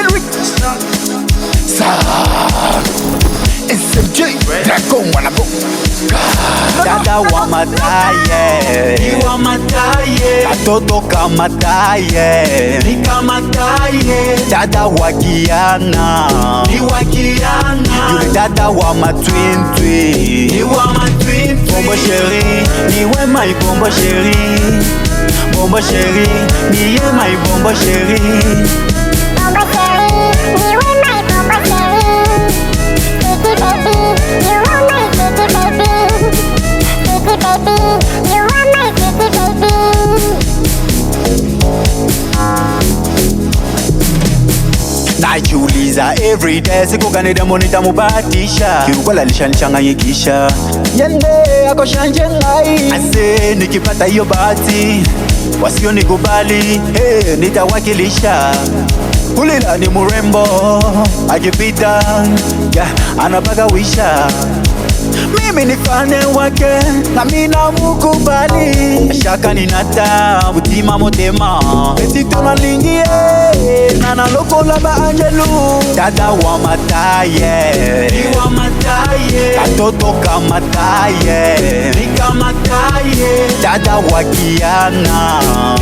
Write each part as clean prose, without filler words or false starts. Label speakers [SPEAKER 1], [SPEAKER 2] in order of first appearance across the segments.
[SPEAKER 1] Elric SMJ Dragon wanabo dada wa mataye
[SPEAKER 2] Iwa mataye
[SPEAKER 1] katoto kama taye
[SPEAKER 2] Nika mataye
[SPEAKER 1] dada wa Kiana
[SPEAKER 2] Iwa Kiana
[SPEAKER 1] yule dada wa matwintwi
[SPEAKER 2] Iwa matwintwi
[SPEAKER 1] Bombo chéri niwe my bombo chéri Bombo chéri niye my bombo chéri
[SPEAKER 3] Bombo chéri niwe my bombo chéri Sweetie baby you are my sweetie baby Sweetie baby you are my sweetie baby
[SPEAKER 1] najiuliza everyday siku gani demo nitamubatisha kiukwela lishanishanganyikisha yende akoshanje ngai ase nikipata hiyo bahati wasio nikubali nitawakilisha kulila ni murembo akipita anapagawisha mimi ni fane wake na mina mukubali shaka ninata butima motema eti tunalingie na nalokola ba angelu dada wa mataye
[SPEAKER 2] Iwa mataye
[SPEAKER 1] katoto kama taye
[SPEAKER 2] Nika mataye
[SPEAKER 1] dada wa Kiana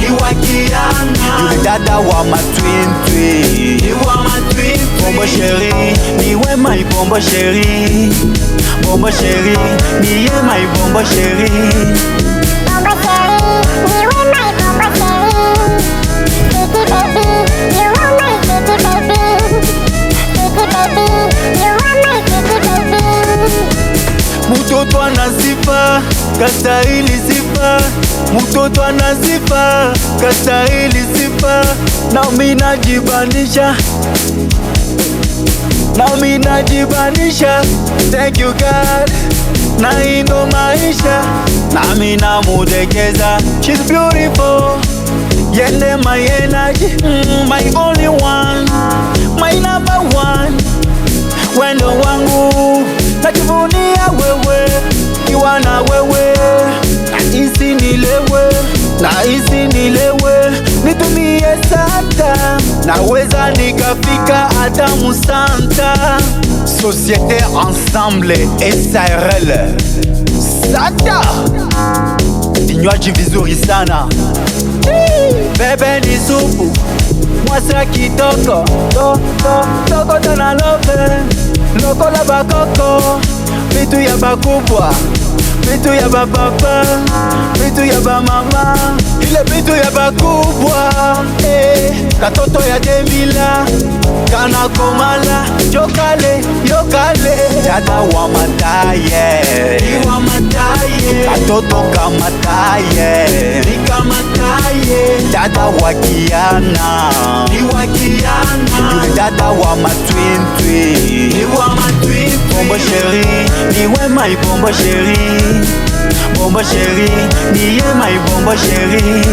[SPEAKER 2] Iwa Kiana
[SPEAKER 1] yule dada wa matwintwi
[SPEAKER 2] Iwa matwintwi
[SPEAKER 1] Bombo chéri niwe my bombo chéri Bombo chéri niye my bombo chéri
[SPEAKER 3] Bombo chéri niwe my bombo chéri Sweetie baby you are my sweetie baby Sweetie baby you are my sweetie baby
[SPEAKER 1] Mutoto anasifa kastahili sifa Mutoto anasifa kastahili sifa nami najibanisha thank you God na ino maisha nami namudekeza she's beautiful yende my energy my only one my number one wendo wangu najivunia wewe kiwa na wewe nahisi nilewe nitumie santa naweza nikafika hata Musanta Société Ensemble SARL Santa vinywaji vizuri sana bebe ni supu mwasa kitoko toko tona love lokola bakoko vitu ya bakubwa vitu ya bababa vitu ya bamama ile vitu ya bakubwa katoto ya Demila kana komala yokale dada wa mataye
[SPEAKER 2] Iwa mataye
[SPEAKER 1] katoto kama taye
[SPEAKER 2] Nika mataye
[SPEAKER 1] dada wa Kiana
[SPEAKER 2] Iwa Kiana
[SPEAKER 1] yule dada wa matwintwi
[SPEAKER 2] Iwa matwintwi
[SPEAKER 1] Bombo chéri niwe my bombo chéri Bombo chéri niye my bombo chéri